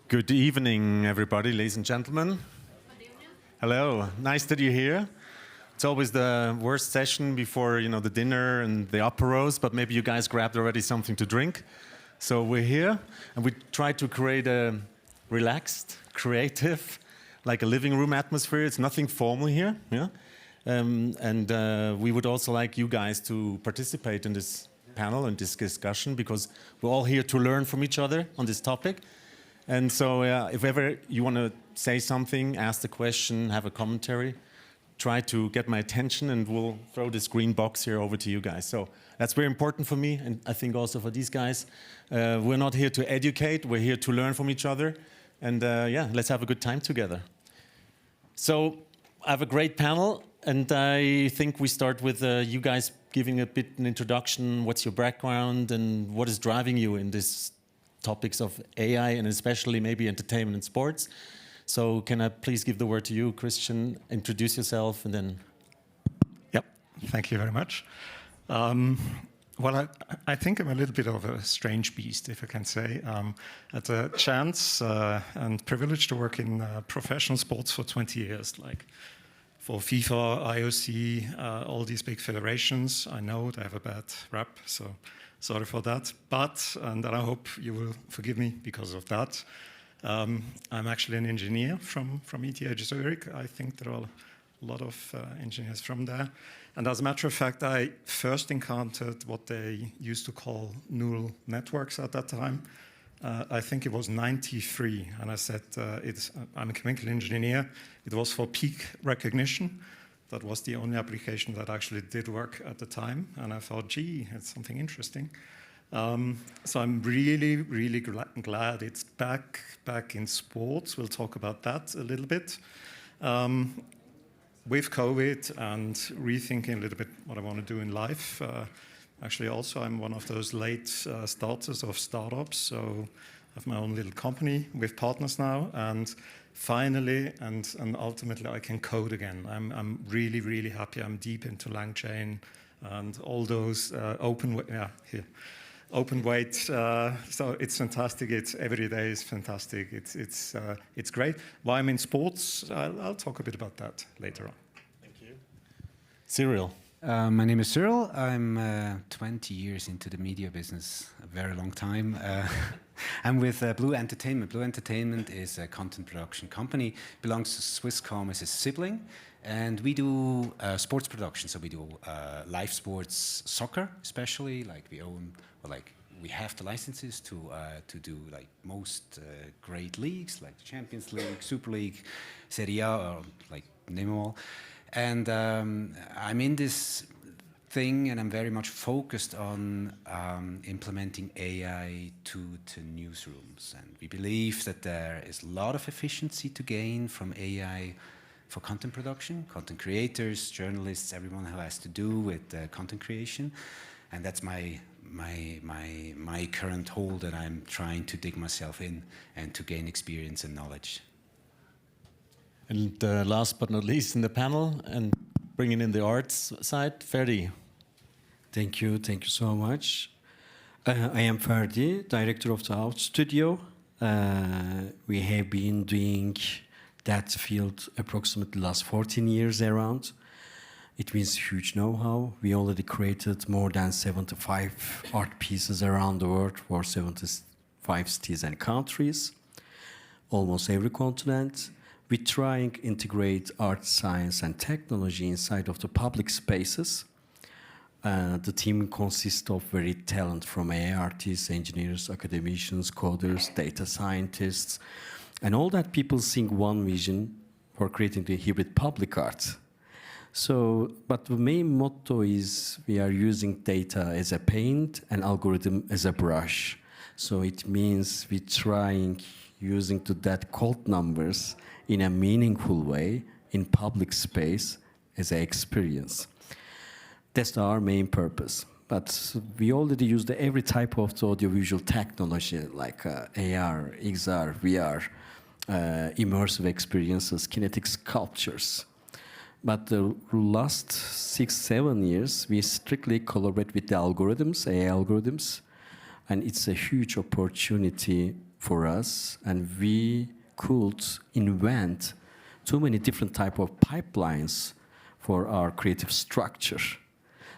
Good evening, everybody, ladies and gentlemen. Good evening. Hello, nice that you're here. It's always the worst session before, the dinner and the aperos, but maybe you guys grabbed already something to drink. So we're here, and we try to create a relaxed, creative, like a living room atmosphere. It's nothing formal here, yeah? We would also like you guys to participate in this panel and this discussion, because we're all here to learn from each other on this topic. And so if ever you want to say something, ask the question, have a commentary, try to get my attention, and we'll throw this green box here over to you guys. So that's very important for me, and I think also for these guys. We're not here to educate, we're here to learn from each other. And let's have a good time together. So I have a great panel, and I think we start with you guys giving a bit an introduction. What's your background, and what is driving you in this topics of AI, and especially maybe entertainment and sports. So can I please give the word to you, Christian, introduce yourself, and then... Yep, thank you very much. Well, I think I'm a little bit of a strange beast, if I can say. I had a chance and privilege to work in professional sports for 20 years, like for FIFA, IOC, all these big federations. I know they have a bad rap, so sorry for that, and I hope you will forgive me because of that. I'm actually an engineer from ETH Zurich. I think there are a lot of engineers from there. And as a matter of fact, I first encountered what they used to call neural networks at that time. I think it was 93, and I said, I'm a chemical engineer. It was for peak recognition. That was the only application that actually did work at the time. And I thought, gee, it's something interesting. So I'm really, really glad it's back in sports. We'll talk about that a little bit. With COVID and rethinking a little bit what I want to do in life. Actually, also, I'm one of those late starters of startups. So I have my own little company with partners now. And finally, and ultimately, I can code again. I'm really, really happy. I'm deep into LangChain and all those open weight. So it's fantastic. Every day is fantastic. It's great. Why I'm in sports, I'll talk a bit about that later on. Thank you. Cyril. My name is Cyril. I'm 20 years into the media business, a very long time. I'm with Blue Entertainment. Blue Entertainment is a content production company, belongs to Swisscom as a sibling, and we do sports production. So we do live sports, soccer especially. Like we have the licenses to do like most great leagues, like the Champions League, Super League, Serie A, or like name them all. And I'm in this thing, and I'm very much focused on implementing AI to newsrooms. And we believe that there is a lot of efficiency to gain from AI for content production, content creators, journalists, everyone who has to do with content creation. And that's my current hole that I'm trying to dig myself in and to gain experience and knowledge. And last but not least in the panel, and bringing in the arts side, Ferdi. Thank you so much. I am Ferdi, director of the Ouchhh studio. We have been doing that field approximately last 14 years around. It means huge know-how. We already created more than 75 art pieces around the world for 75 cities and countries, almost every continent. We try and integrate art, science, and technology inside of the public spaces. The team consists of very talented from AI artists, engineers, academicians, coders, data scientists, and all that people think one vision for creating the hybrid public art. So, but the main motto is we are using data as a paint and algorithm as a brush. So it means we're trying using to that code numbers in a meaningful way in public space as an experience. That's our main purpose. But we already use every type of the audiovisual technology like AR, XR, VR, immersive experiences, kinetic sculptures. But the last 6-7 years, we strictly collaborate with the algorithms, AI algorithms, and it's a huge opportunity for us, and we could invent too many different type of pipelines for our creative structure.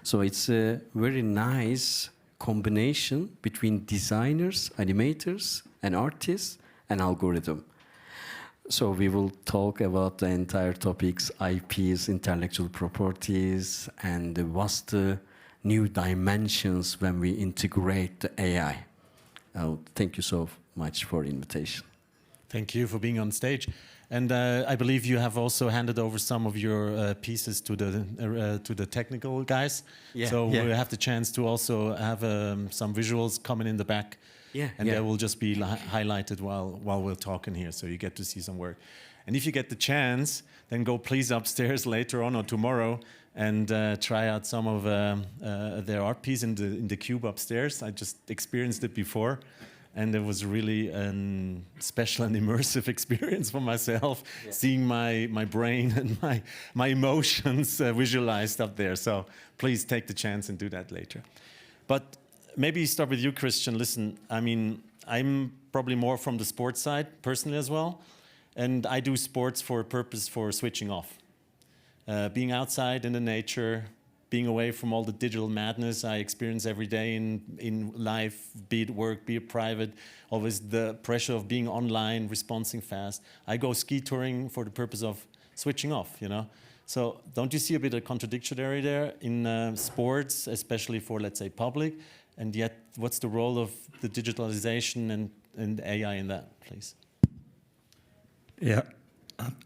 So it's a very nice combination between designers, animators, and artists, and algorithm. So we will talk about the entire topics, IPs, intellectual properties, and what's the new dimensions when we integrate the AI. Thank you so much for the invitation. Thank you for being on stage. And I believe you have also handed over some of your pieces to the technical guys. Yeah, so yeah. we have the chance to also have some visuals coming in the back. Yeah, and yeah. they will just be highlighted while we're talking here, so you get to see some work. And if you get the chance, then go please upstairs later on or tomorrow and try out some of their art piece in the cube upstairs. I just experienced it before, and it was really a special and immersive experience for myself, seeing my brain and my emotions visualized up there. So please take the chance and do that later. But maybe start with you, Christian. Listen, I mean, I'm probably more from the sports side personally as well. And I do sports for a purpose for switching off. Being outside in the nature, being away from all the digital madness I experience every day in life, be it work, be it private, always the pressure of being online, responding fast. I go ski touring for the purpose of switching off, you know. So don't you see a bit of contradictory there in sports, especially for, let's say, public? And yet, what's the role of the digitalization and AI in that, please? Yeah,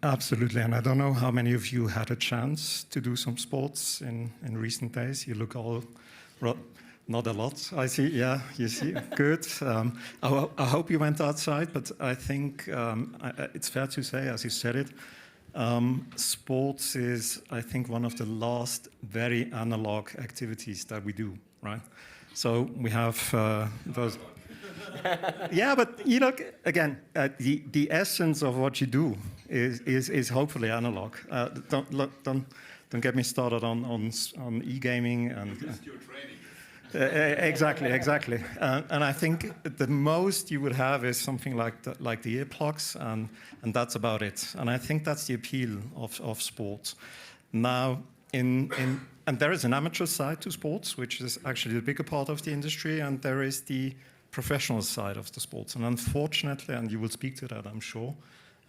absolutely. And I don't know how many of you had a chance to do some sports in recent days. You look all, not a lot, I see. Yeah, you see, good. I hope you went outside, but I think it's fair to say, as you said it, sports is, I think, one of the last very analog activities that we do, right? So we have those. Yeah, but you know, again, the essence of what you do is hopefully analog. Don't get me started on e-gaming and. Your training. Exactly. And I think the most you would have is something like the earplugs, and that's about it. And I think that's the appeal of sports. Now, and there is an amateur side to sports, which is actually the bigger part of the industry, and there is the professional side of the sports. And unfortunately, and you will speak to that, I'm sure,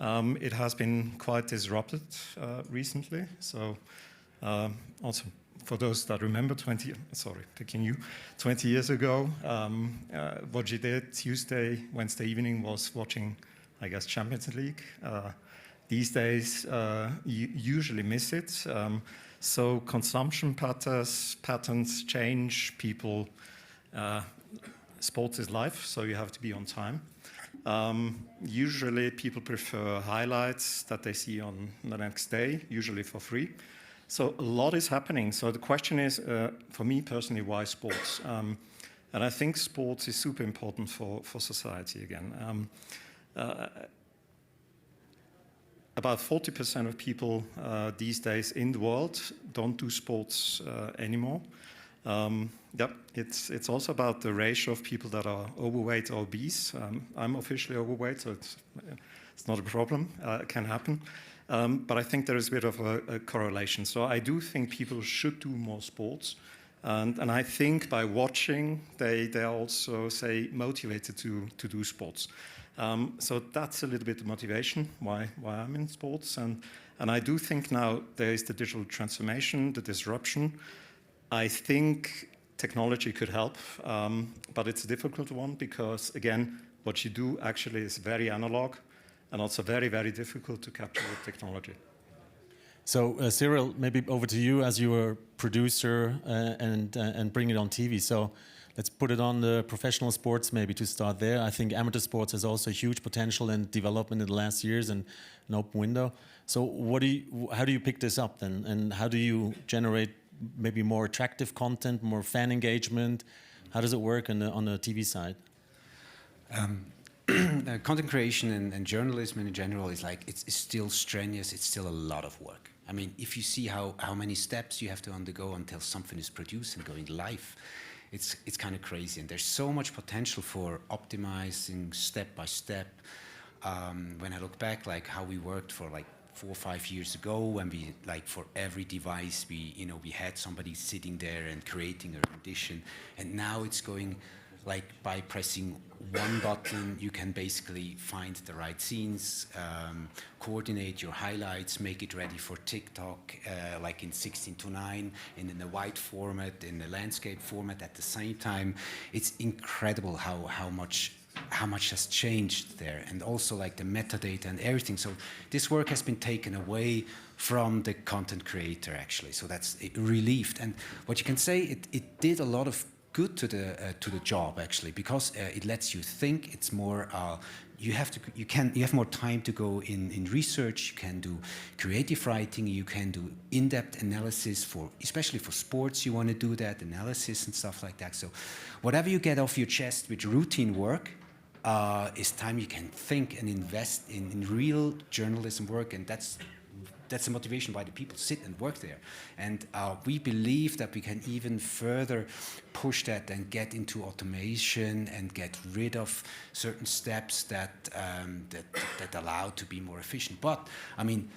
it has been quite disrupted recently. So also, for those that remember 20 years ago, what you did Tuesday, Wednesday evening was watching, I guess, Champions League. These days, you usually miss it. So consumption patterns change. People, sports is life, so you have to be on time. Usually, people prefer highlights that they see on the next day, usually for free. So a lot is happening. So the question is, for me personally, why sports? And I think sports is super important for society again. About 40% of people these days in the world don't do sports anymore. It's also about the ratio of people that are overweight or obese. I'm officially overweight, so it's not a problem. It can happen. But I think there is a bit of a correlation. So I do think people should do more sports. And I think by watching, they are also, say, motivated to do sports. So that's a little bit of motivation why I'm in sports. And I do think now there is the digital transformation, the disruption. I think technology could help, but it's a difficult one because, again, what you do actually is very analog and also very, very difficult to capture with technology. So, Cyril, maybe over to you as you were a producer and bring it on TV. So let's put it on the professional sports maybe to start there. I think amateur sports has also huge potential and development in the last years and an open window. So how do you pick this up then? And how do you generate maybe more attractive content, more fan engagement? How does it work on the TV side? Content creation and journalism in general is like, it's still strenuous, it's still a lot of work. I mean, if you see how many steps you have to undergo until something is produced and going live, it's kind of crazy. And there's so much potential for optimizing step by step. When I look back, like how we worked for like 4 or 5 years ago, when we like for every device we had somebody sitting there and creating a rendition, and now it's going like by pressing one button you can basically find the right scenes, coordinate your highlights, make it ready for TikTok, like in 16:9, and in the white format, in the landscape format at the same time. It's incredible how much has changed there, and also like the metadata and everything. So this work has been taken away from the content creator actually. So that's relieved. And what you can say, it did a lot of good to the job actually, because it lets you think. It's more you have more time to go in research. You can do creative writing. You can do in-depth analysis especially for sports. You want to do that analysis and stuff like that. So whatever you get off your chest with routine work is time you can think and invest in real journalism work, and that's the motivation why the people sit and work there. And we believe that we can even further push that and get into automation and get rid of certain steps that allow to be more efficient. But I mean,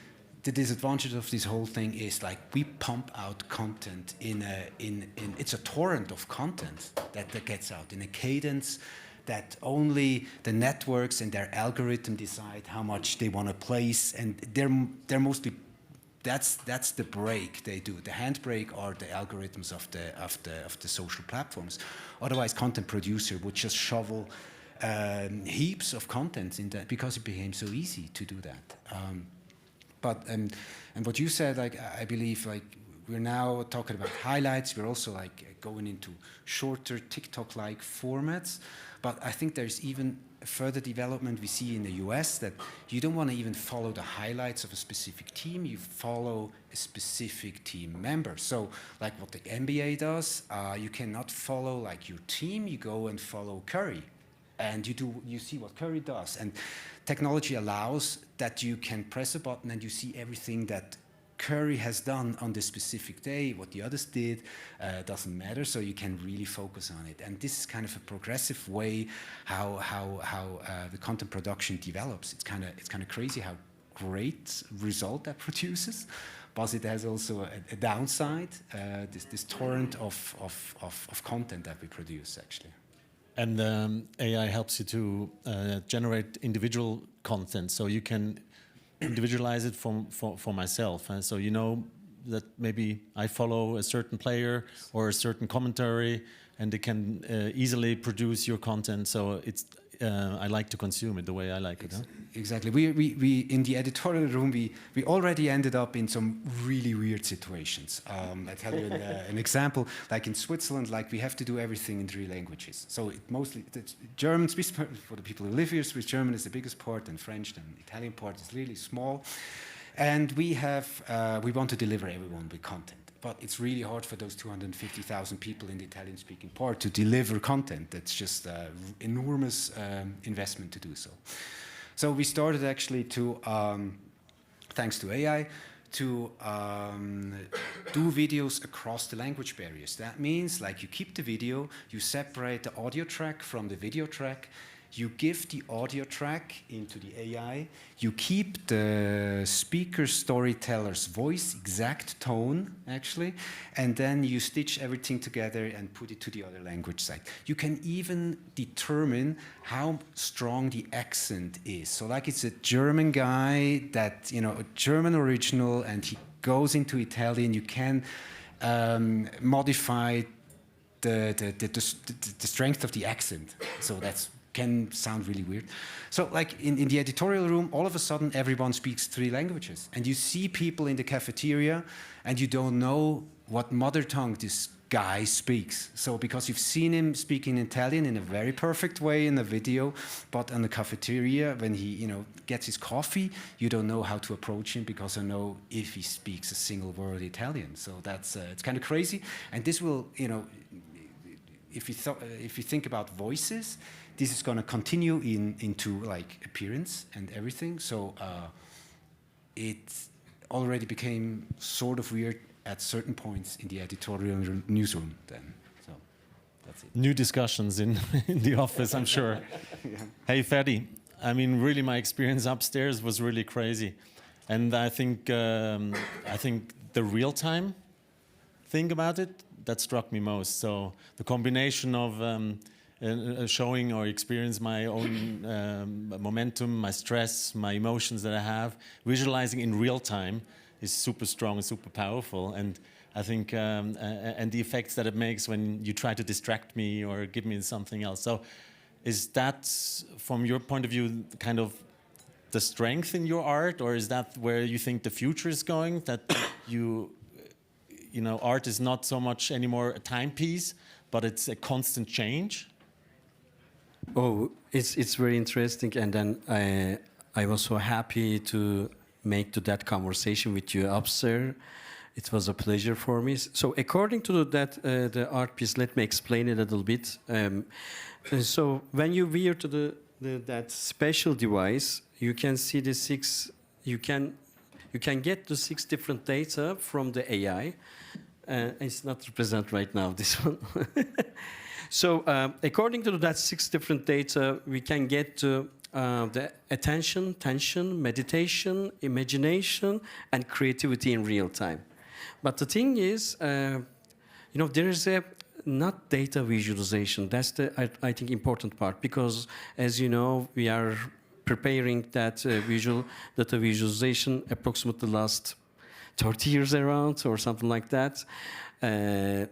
the disadvantage of this whole thing is like we pump out content it's a torrent of content that gets out in a cadence that only the networks and their algorithm decide how much they want to place, and they're mostly that's the brake they do. The handbrake are the algorithms of the social platforms. Otherwise, content producer would just shovel heaps of content in that because it became so easy to do that. But what you said, like I believe, like we're now talking about highlights. We're also like going into shorter TikTok-like formats. But I think there's even further development we see in the US that you don't want to even follow the highlights of a specific team. You follow a specific team member. So like what the NBA does, you cannot follow like your team. You go and follow Curry, and you see what Curry does. And technology allows that you can press a button and you see everything that Curry has done on this specific day. What the others did doesn't matter, so you can really focus on it. And this is kind of a progressive way how the content production develops. It's kind of crazy how great result that produces, but it has also a downside. This torrent of content that we produce actually. And AI helps you to generate individual content, so you can individualize it for myself. So you know that maybe I follow a certain player or a certain commentary, and they can easily produce your content. So it's I like to consume it the way I like it. Huh? Exactly. We in the editorial room we already ended up in some really weird situations. I tell you an example. Like in Switzerland, like we have to do everything in 3 languages. So it's German, Swiss, for the people who live here, Swiss German is the biggest part, and French and Italian part is really small. And we want to deliver everyone with content. But it's really hard for those 250,000 people in the Italian-speaking part to deliver content. That's just enormous investment to do so. So we started actually to, thanks to AI, to do videos across the language barriers. That means like you keep the video, you separate the audio track from the video track, you give the audio track into the AI, you keep the speaker storyteller's voice, exact tone actually, and then you stitch everything together and put it to the other language side. You can even determine how strong the accent is. So like it's a German guy that, you know, a German original, and he goes into Italian, you can modify the strength of the accent. So that's can sound really weird. So like in the editorial room, all of a sudden everyone speaks 3 languages, and you see people in the cafeteria and you don't know what mother tongue this guy speaks. So because you've seen him speaking Italian in a very perfect way in the video, but in the cafeteria when he, you know, gets his coffee, you don't know how to approach him because you know if he speaks a single word Italian. So that's it's kind of crazy. And this will, you know, if you think about voices, this is going to continue into like appearance and everything. So it already became sort of weird at certain points in the editorial newsroom then. So That's it. New discussions in, in the office, I'm sure. Hey, Ferdi, I mean, really, my experience upstairs was really crazy. And I think the real-time thing about it, that struck me most. So the combination of showing or experience my own momentum, my stress, my emotions that I have, visualizing in real time is super strong and super powerful. And I think, and the effects that it makes when you try to distract me or give me something else. So is that, from your point of view, kind of the strength in your art, or is that where you think the future is going? That you know, art is not so much anymore a timepiece, but it's a constant change? Oh, it's very interesting, and then I was so happy to make to that conversation with you upstairs. It was a pleasure for me. So according to that the art piece, let me explain it a little bit. So when you wear to that special device, you can see the six. You can get the 6 different data from the AI. It's not represented right now, this one. So according to that 6 different data, we can get to the attention, tension, meditation, imagination, and creativity in real time. But the thing is, you know, there is a not data visualization. That's the, I think, important part, because as you know, we are preparing that data visualization approximately last 30 years around or something like that.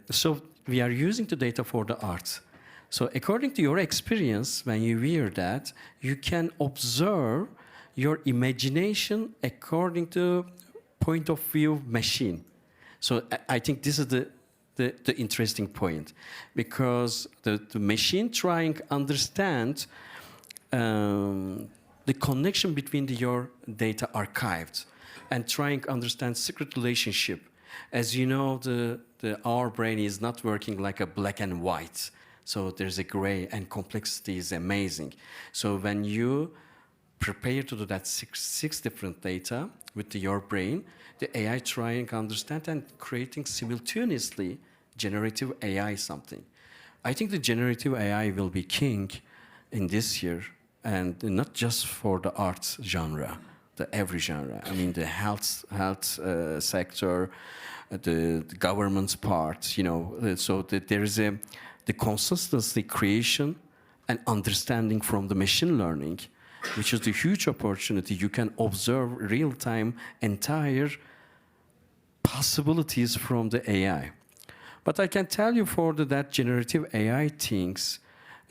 So we are using the data for the art. So according to your experience, when you wear that, you can observe your imagination according to point of view machine. So I think this is the interesting point, because the machine trying to understand the connection between your data archived and trying to understand secret relationship. As you know, our brain is not working like a black and white. So there's a gray, and complexity is amazing. So when you prepare to do that six different data with your brain, the AI trying to understand and creating simultaneously generative AI something. I think the generative AI will be king in this year, and not just for the arts genre, the every genre. I mean, the health sector, the government's part, you know. So there is the consistency creation and understanding from the machine learning, which is the huge opportunity. You can observe real-time entire possibilities from the AI. But I can tell you for that generative AI things,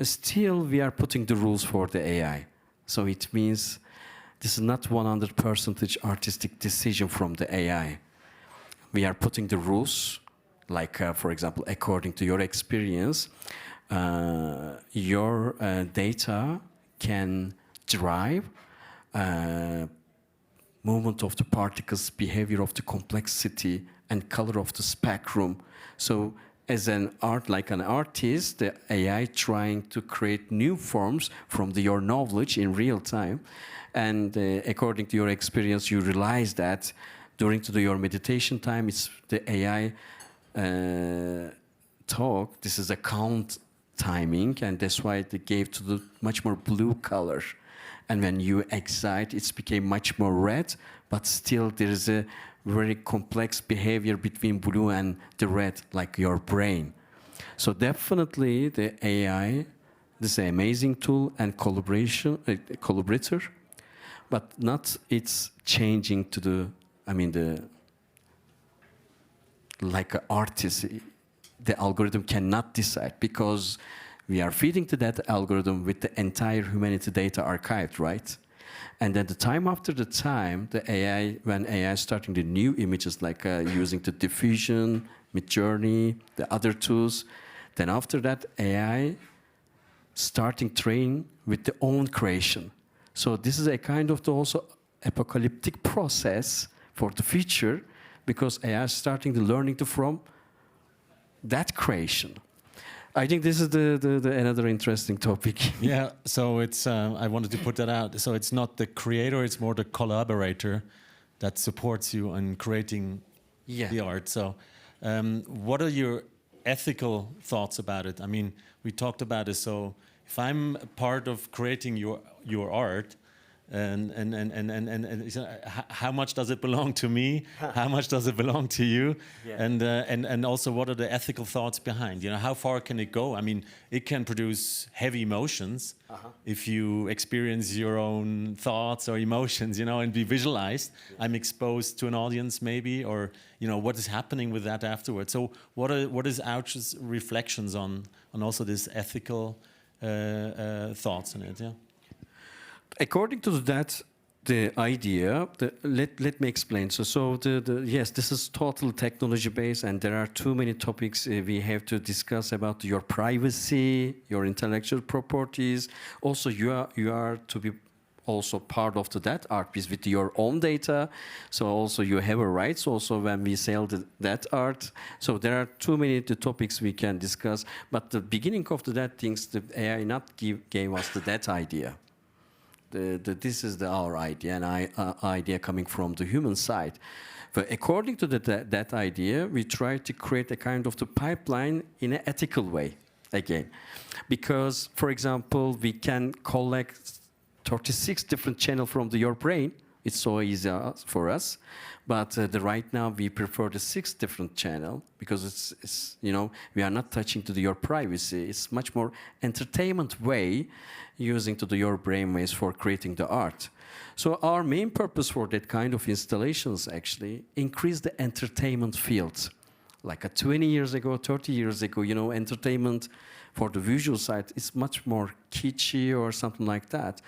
still we are putting the rules for the AI. So it means this is not 100% artistic decision from the AI. We are putting the rules, like for example, according to your experience, your data can drive movement of the particles, behavior of the complexity, and color of the spectrum. So as an artist, the AI trying to create new forms from your knowledge in real time. And according to your experience, you realize that during your meditation time, it's the AI talk. This is a count timing, and that's why they gave to the much more blue color. And when you excite, it's became much more red, but still there is a very complex behavior between blue and the red, like your brain. So definitely the AI, this is an amazing tool and collaborator, but not it's changing to like an artist. The algorithm cannot decide, because we are feeding to that algorithm with the entire humanity data archived, right? And then the time after the time, the AI, when AI is starting the new images, like using the diffusion, Midjourney, the other tools, then after that, AI starting training with their own creation. So this is a kind of also apocalyptic process for the future, because AI is starting the learning from that creation. I think this is the another interesting topic. Yeah, so it's I wanted to put that out. So it's not the creator, it's more the collaborator that supports you in creating the art. So what are your ethical thoughts about it. I mean, we talked about it. So if I'm a part of creating your art, and how much does it belong to me? How much does it belong to you? Yeah. And also, what are the ethical thoughts behind? You know, how far can it go? I mean, it can produce heavy emotions if you experience your own thoughts or emotions, you know, and be visualized. Yeah. I'm exposed to an audience, maybe, or you know, what is happening with that afterwards. So, what is Ouchh's reflections on also this ethical thoughts in it? Yeah. According to that, the idea, let me explain. So yes, this is total technology based, and there are too many topics we have to discuss about your privacy, your intellectual properties. Also, you are to be also part of that art piece with your own data. So also you have a rights also when we sell that art. So there are too many topics we can discuss. But the beginning of that things, the AI not gave us that idea. This is our idea, and idea coming from the human side. But according to that idea, we try to create a kind of the pipeline in an ethical way again. Because, for example, we can collect 36 different channels from your brain. It's so easy for us. But right now, we prefer the 6 different channel because it's you know, we are not touching to your privacy. It's much more entertainment way using your brainwaves for creating the art. So our main purpose for that kind of installations actually increase the entertainment field. Like 20 years ago, 30 years ago, you know, entertainment for the visual side is much more kitschy or something like that.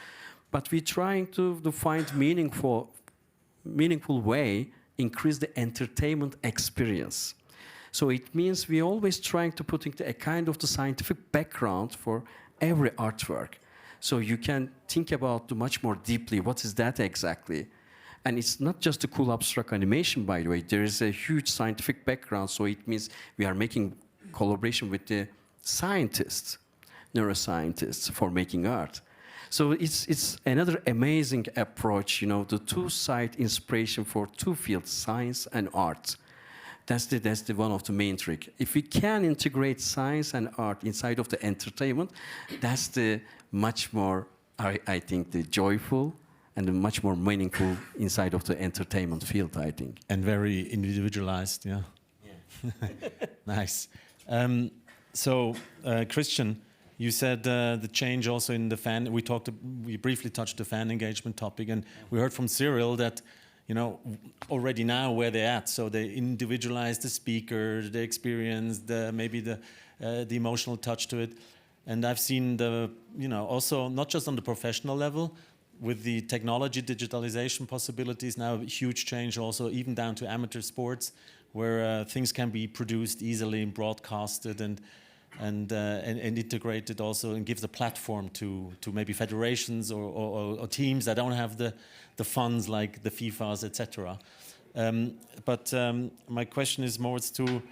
But we're trying to find meaningful way increase the entertainment experience. So it means we always trying to put into a kind of the scientific background for every artwork. So you can think about much more deeply what is that exactly. And it's not just a cool abstract animation, by the way. There is a huge scientific background, so it means we are making collaboration with the scientists, neuroscientists for making art. So it's another amazing approach, you know, the two-side inspiration for two fields, science and art. That's the one of the main trick. If we can integrate science and art inside of the entertainment, that's the much more, I think, the joyful and the much more meaningful inside of the entertainment field, I think. And very individualized, yeah. Nice. So, Christian, you said the change also in the fan. We briefly touched the fan engagement topic, and we heard from Cyril that, you know, already now where they're at. So they individualize the speaker, the experience, maybe the emotional touch to it. And I've seen also not just on the professional level, with the technology digitalization possibilities now, a huge change also even down to amateur sports, where things can be produced easily and broadcasted and integrated also, and gives a platform to maybe federations or teams that don't have the funds like the FIFAs, etc. But my question is more to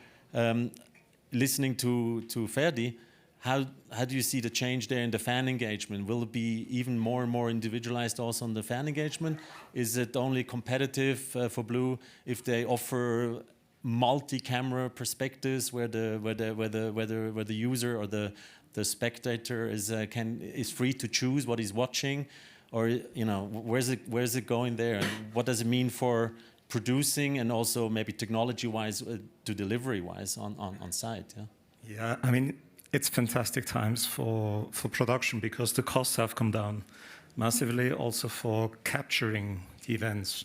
listening to Ferdi. How do you see the change there in the fan engagement? Will it be even more and more individualized also on the fan engagement? Is it only competitive for Blue if they offer multi-camera perspectives where the user or the spectator is free to choose what he's watching, or where's it going there, and what does it mean for producing and also maybe technology-wise to delivery-wise on site? Yeah, I mean, it's fantastic times for production because the costs have come down massively, also for capturing the events.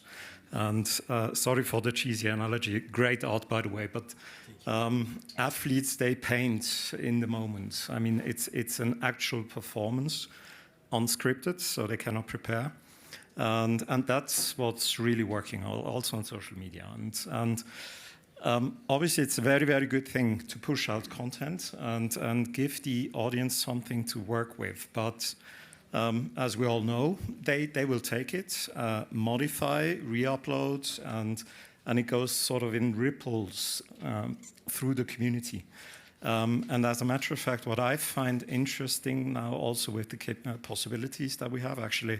And sorry for the cheesy analogy, great art, by the way, but athletes, they paint in the moment. I mean, it's an actual performance, unscripted, so they cannot prepare. And that's what's really working, also on social media. And obviously, it's a very, very good thing to push out content and give the audience something to work with. But as we all know, they will take it, modify, re-upload, and it goes sort of in ripples through the community. And as a matter of fact, what I find interesting now also with the possibilities that we have, actually,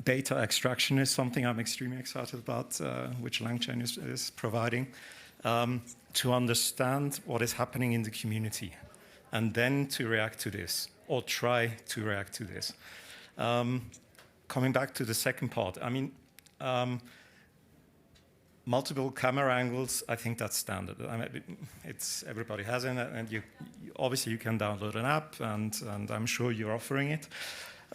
data extraction is something I'm extremely excited about, which LangChain is providing. to understand what is happening in the community, and then to react to this, or try to react to this. Coming back to the second part, I mean, multiple camera angles, I think that's standard. I mean, everybody has it, and obviously you can download an app, and I'm sure you're offering it.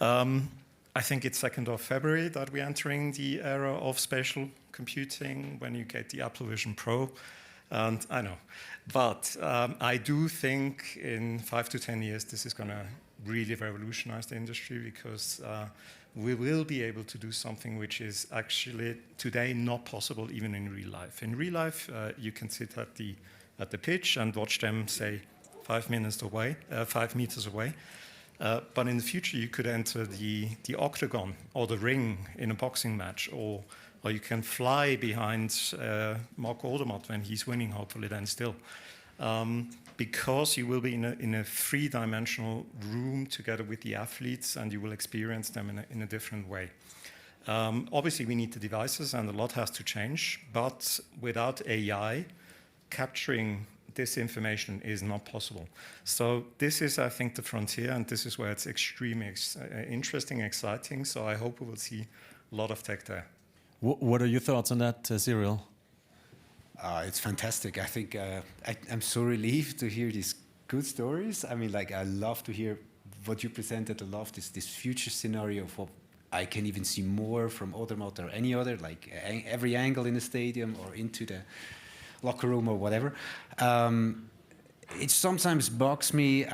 I think it's 2nd of February that we're entering the era of spatial computing when you get the Apple Vision Pro. And I know, but I do think in 5 to 10 years, this is going to really revolutionize the industry, because we will be able to do something which is actually today not possible even in real life. In real life, you can sit at the pitch and watch them, say, 5 meters away. But in the future, you could enter the octagon or the ring in a boxing match, or you can fly behind Mark Odermatt when he's winning, hopefully then still. Because you will be in a three-dimensional room together with the athletes, and you will experience them in a different way. Obviously, we need the devices, and a lot has to change. But without AI, capturing this information is not possible. So this is, I think, the frontier, and this is where it's extremely interesting, exciting. So I hope we will see a lot of tech there. What are your thoughts on that, Cyril? It's fantastic. I think I'm so relieved to hear these good stories. I mean, like, I love to hear what you presented. I love this future scenario of what I can even see more from Odermatt or any other, like every angle in the stadium or into the locker room or whatever. It sometimes bugs me.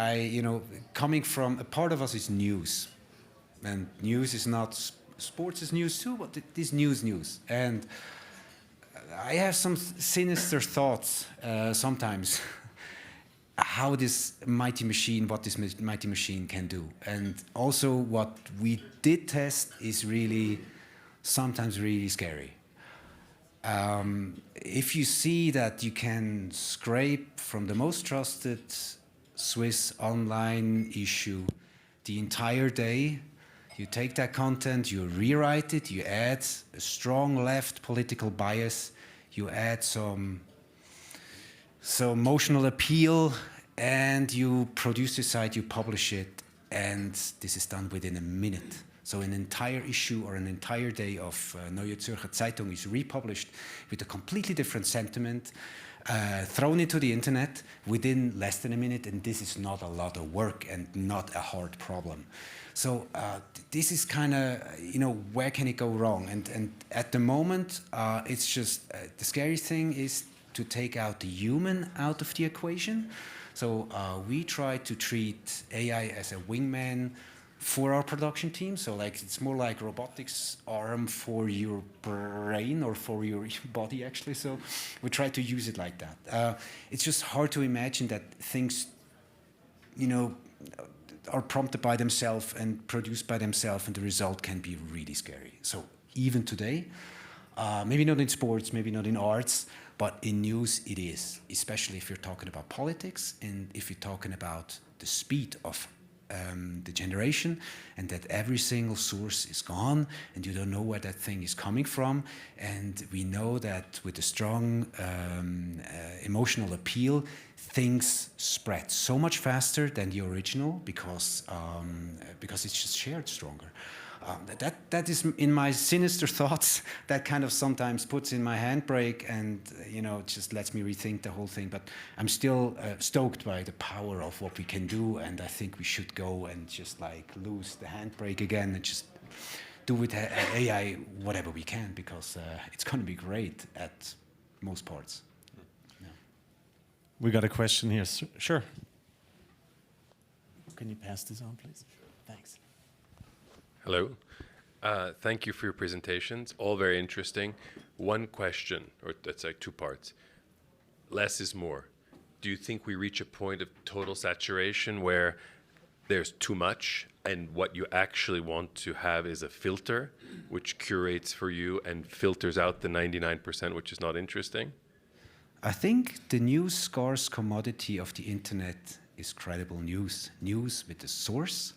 Coming from a part of us is news, and news is not sports is news too, but it is news. And I have some sinister thoughts sometimes. How this mighty machine, what this mighty machine can do, and also what we did test is really sometimes really scary. If you see that you can scrape from the most trusted Swiss online issue the entire day, you take that content, you rewrite it, you add a strong left political bias, you add some emotional appeal, and you produce the site, you publish it, and this is done within a minute. So an entire issue or an entire day of Neue Zürcher Zeitung is republished with a completely different sentiment, thrown into the internet within less than a minute, and this is not a lot of work and not a hard problem. So this is kind of, where can it go wrong? And at the moment, it's just, the scary thing is to take out the human out of the equation. So we try to treat AI as a wingman for our production team. So it's more like robotics arm for your brain or for your body, actually. So we try to use it like that. It's just hard to imagine that things, are prompted by themselves and produced by themselves, and the result can be really scary. So even today, maybe not in sports, maybe not in arts, but in news it is, especially if you're talking about politics and if you're talking about the speed of the generation, and that every single source is gone and you don't know where that thing is coming from. And we know that with a strong emotional appeal, things spread so much faster than the original because it's just shared stronger. That is in my sinister thoughts. That kind of sometimes puts in my handbrake, and just lets me rethink the whole thing. But I'm still stoked by the power of what we can do, and I think we should go and just lose the handbrake again and just do with AI whatever we can, because it's going to be great at most parts. Yeah. We got a question here. Sure. Can you pass this on, please? Thanks. Hello. Thank you for your presentations, all very interesting. One question, or that's like 2 parts. Less is more. Do you think we reach a point of total saturation where there's too much, and what you actually want to have is a filter which curates for you and filters out the 99% which is not interesting? I think the new scarce commodity of the internet is credible news. News with the source.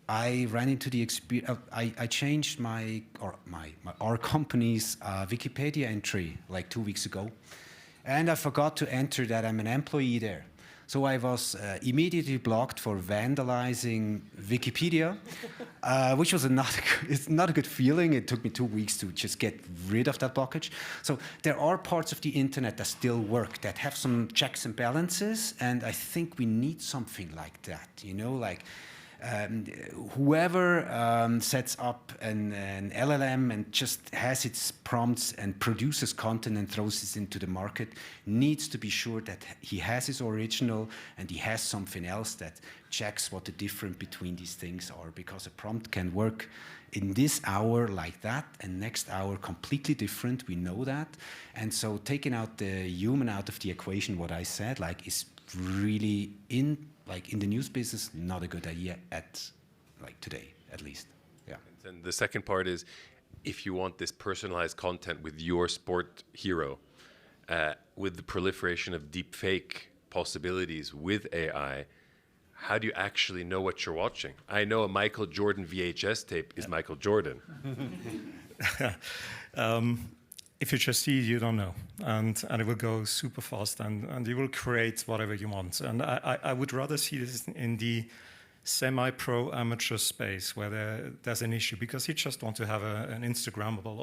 I ran into the experience. I changed our company's Wikipedia entry like 2 weeks ago, and I forgot to enter that I'm an employee there. So I was immediately blocked for vandalizing Wikipedia, which was it's not a good feeling. It took me 2 weeks to just get rid of that blockage. So there are parts of the internet that still work, that have some checks and balances, and I think we need something like that, you know, like whoever sets up an LLM and just has its prompts and produces content and throws it into the market needs to be sure that he has his original and he has something else that checks what the difference between these things are, because a prompt can work in this hour like that and next hour completely different. We know that. And so taking out the human out of the equation, what I said, like, is really in the news business, not a good idea today, at least. Yeah. And the second part is, if you want this personalized content with your sport hero, with the proliferation of deep fake possibilities with AI, how do you actually know what you're watching? I know a Michael Jordan VHS tape is Michael Jordan. If you just see it, you don't know. And it will go super fast, and you will create whatever you want. And I would rather see this in the semi-pro amateur space where there's an issue, because you just want to have an Instagrammable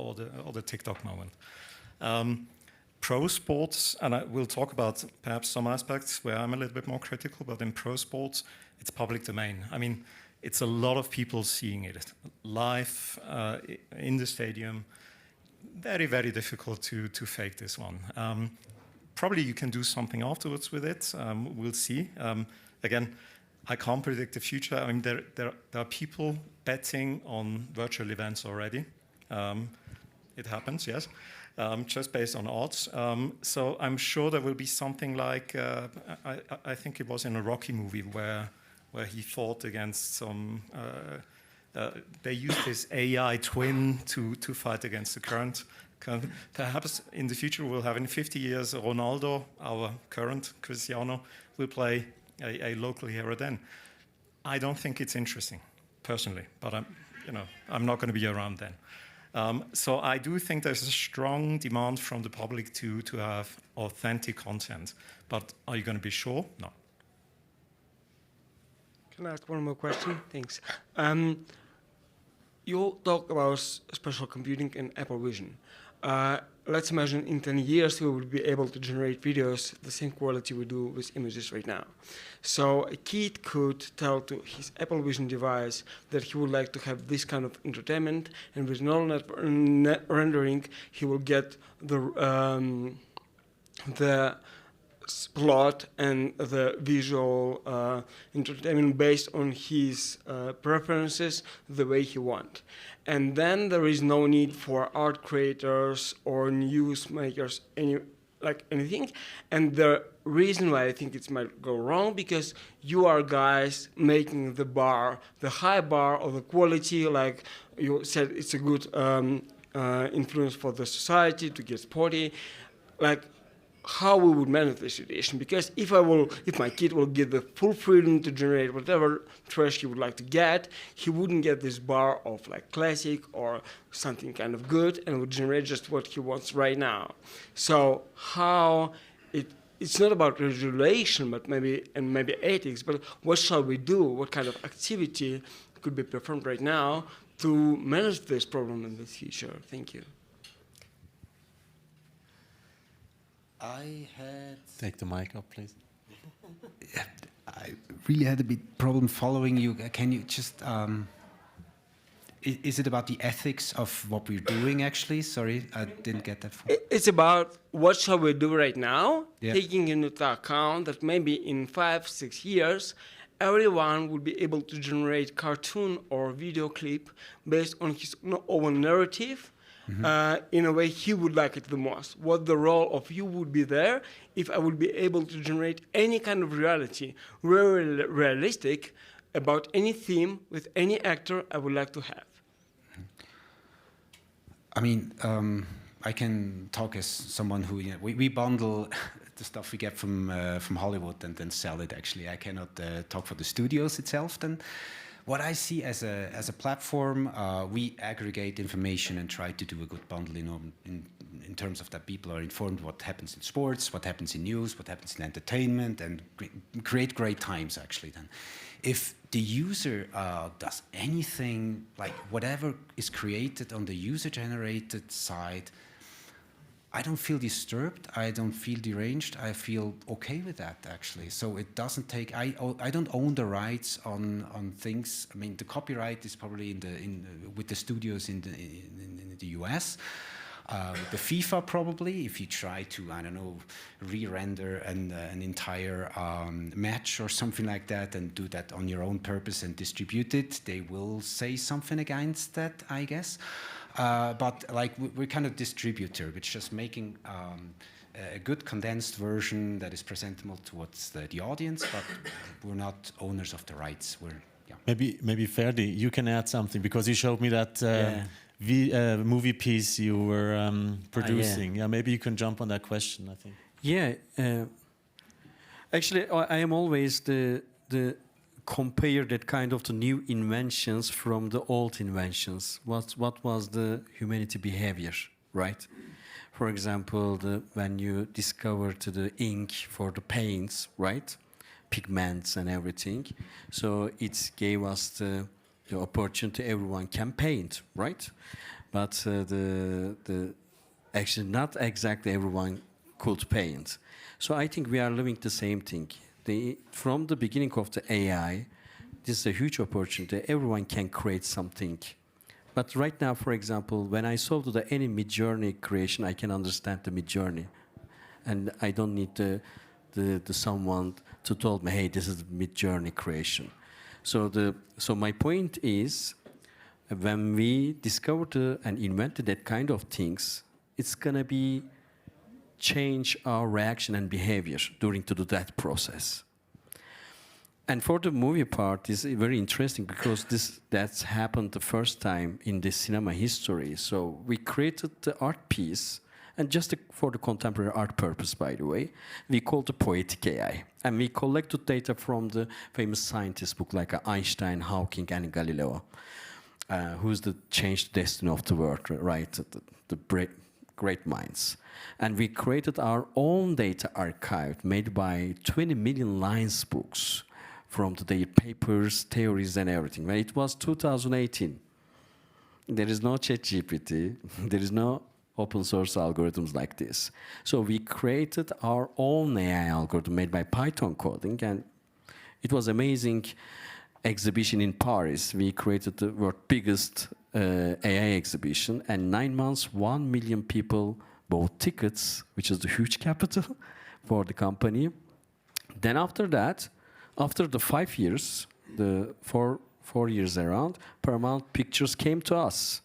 or the TikTok moment. Pro sports, and I will talk about perhaps some aspects where I'm a little bit more critical, but in pro sports, it's public domain. I mean, it's a lot of people seeing it live in the stadium. Very, very difficult to fake this one. Probably you can do something afterwards with it. We'll see. Again, I can't predict the future. I mean, there are people betting on virtual events already. It happens, yes, just based on odds. So I'm sure there will be something like, I think it was in a Rocky movie where he fought against some... they used this AI twin to fight against the current. Perhaps in the future we'll have, in 50 years, Ronaldo, our current Cristiano, will play a local hero then. I don't think it's interesting, personally, but I'm not going to be around then. So I do think there's a strong demand from the public to have authentic content. But are you going to be sure? No. Can I ask one more question? Thanks. You talk about spatial computing and Apple Vision. Let's imagine in 10 years we will be able to generate videos the same quality we do with images right now. So a kid could tell to his Apple Vision device that he would like to have this kind of entertainment, and with neural net rendering he will get the plot and the visual entertainment based on his preferences the way he wants. And then there is no need for art creators or news makers, anything. And the reason why I think it might go wrong, because you are guys making the bar, the high bar of the quality, like you said, it's a good influence for the society to get sporty. Like, how we would manage the situation, because if my kid will get the full freedom to generate whatever trash he would like to get, he wouldn't get this bar of like classic or something kind of good, and would generate just what he wants right now. So it's not about regulation, but maybe ethics, but what shall we do? What kind of activity could be performed right now to manage this problem in the future? Thank you. Take the mic up, please. I really had a big problem following you. Can you just... is it about the ethics of what we're doing, actually? Sorry, I didn't get that. It's about what shall we do right now, taking into account that maybe in 5-6 years, everyone will be able to generate cartoon or video clip based on his own narrative, in a way he would like it the most. What the role of you would be there if I would be able to generate any kind of reality, very realistic, about any theme with any actor I would like to have. I mean, I can talk as someone who, we bundle the stuff we get from Hollywood and then sell it, actually. I cannot talk for the studios itself then. what I see as a platform, we aggregate information and try to do a good bundle in terms of that people are informed what happens in sports, what happens in news, what happens in entertainment, and create great times actually then. If the user does anything, like whatever is created on the user-generated side, I don't feel disturbed, I don't feel deranged, I feel okay with that actually. So it doesn't take, I don't own the rights on things. I mean, the copyright is probably with the studios in the US. The FIFA probably, if you try to, I don't know, re-render an entire match or something like that and do that on your own purpose and distribute it, they will say something against that, I guess. But like we're kind of distributor, which just making a good condensed version that is presentable towards the audience, but we're not owners of the rights. We're Maybe Ferdi, you can add something because you showed me that movie piece you were producing. Yeah, maybe you can jump on that question, I think. Yeah, actually, I am always the compare that kind of the new inventions from the old inventions. What was the humanity behavior, right? For example, when you discovered the ink for the paints, right? Pigments and everything. So it gave us the opportunity everyone can paint, right? But actually not exactly everyone could paint. So I think we are living the same thing. From the beginning of the AI, this is a huge opportunity. Everyone can create something. But right now, for example, when I saw any Mid-Journey creation, I can understand the Mid-Journey. And I don't need someone to tell me, hey, this is Mid-Journey creation. So my point is, when we discovered and invented that kind of things, it's going to be change our reaction and behavior during that process. And for the movie part, is very interesting because that's happened the first time in the cinema history. So we created the art piece, and just for the contemporary art purpose, by the way, we called it poetic AI. And we collected data from the famous scientist book like Einstein, Hawking, and Galileo, who's changed the destiny of the world, right? The great minds. And we created our own data archive made by 20 million lines books from their papers, theories, and everything. When it was 2018, there is no ChatGPT, there is no open source algorithms like this. So we created our own AI algorithm made by Python coding, and it was amazing exhibition in Paris. We created the world's biggest AI exhibition, and 9 months, 1 million people bought tickets, which is the huge capital for the company. Then after that, after the 5 years, the four years around, Paramount Pictures came to us.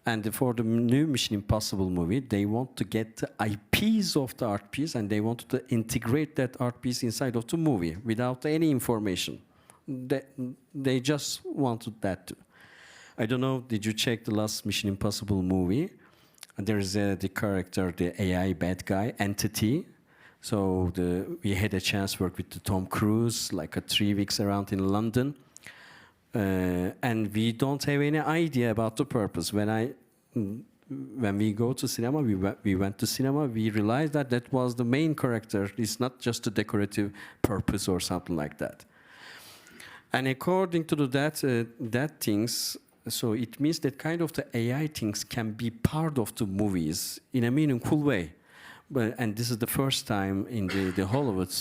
And for the new Mission Impossible movie, they want to get the IPs of the art piece, and they wanted to integrate that art piece inside of the movie without any information. They just wanted that to. I don't know, did you check the last Mission Impossible movie? There is the character, the AI bad guy, entity. So we had a chance to work with Tom Cruise, like 3 weeks around in London. And we don't have any idea about the purpose. When we go to cinema, we went to cinema, we realized that was the main character. It's not just a decorative purpose or something like that. And according to that things, so it means that kind of the AI things can be part of the movies in a meaningful way. And this is the first time in the Hollywood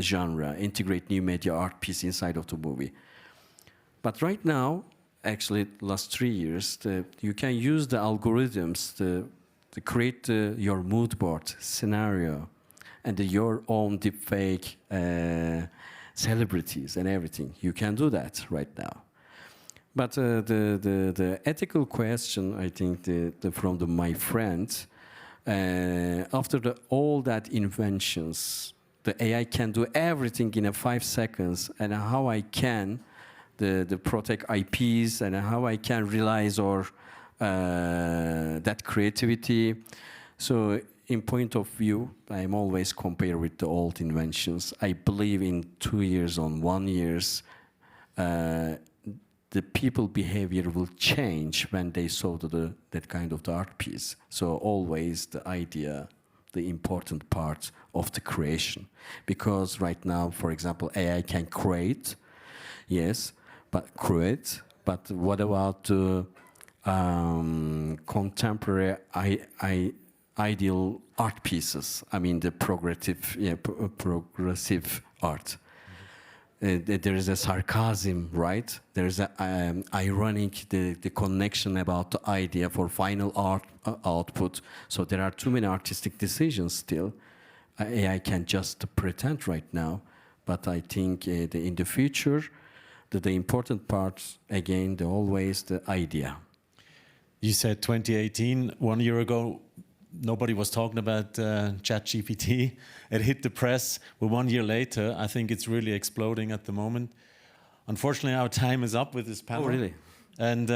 genre, integrate new media art piece inside of the movie. But right now, actually, last 3 years, you can use the algorithms to create your mood board scenario and your own deepfake celebrities and everything. You can do that right now. But the ethical question, I think, from my friend, after all that inventions, the AI can do everything in 5 seconds, and how I can the protect IPs and how I can realize or that creativity. So in point of view, I'm always compare with the old inventions. I believe in 2 years, on 1 years, the people behavior will change when they saw that kind of the art piece. So always the idea, the important part of the creation. Because right now, for example, AI can create, yes, but what about contemporary ideal art pieces? I mean, the progressive art. There is a sarcasm, right? There is a ironic, the connection about the idea for final art output. So there are too many artistic decisions still. AI can just pretend right now, but I think in the future, the important part, again, always the idea. You said 2018, 1 year ago, nobody was talking about ChatGPT. It hit the press. Well, 1 year later, I think it's really exploding at the moment. Unfortunately, our time is up with this panel. Oh, really? And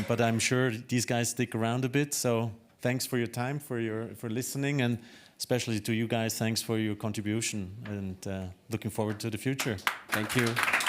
but I'm sure these guys stick around a bit. So thanks for your time, for listening, and especially to you guys, thanks for your contribution. And looking forward to the future. Thank you.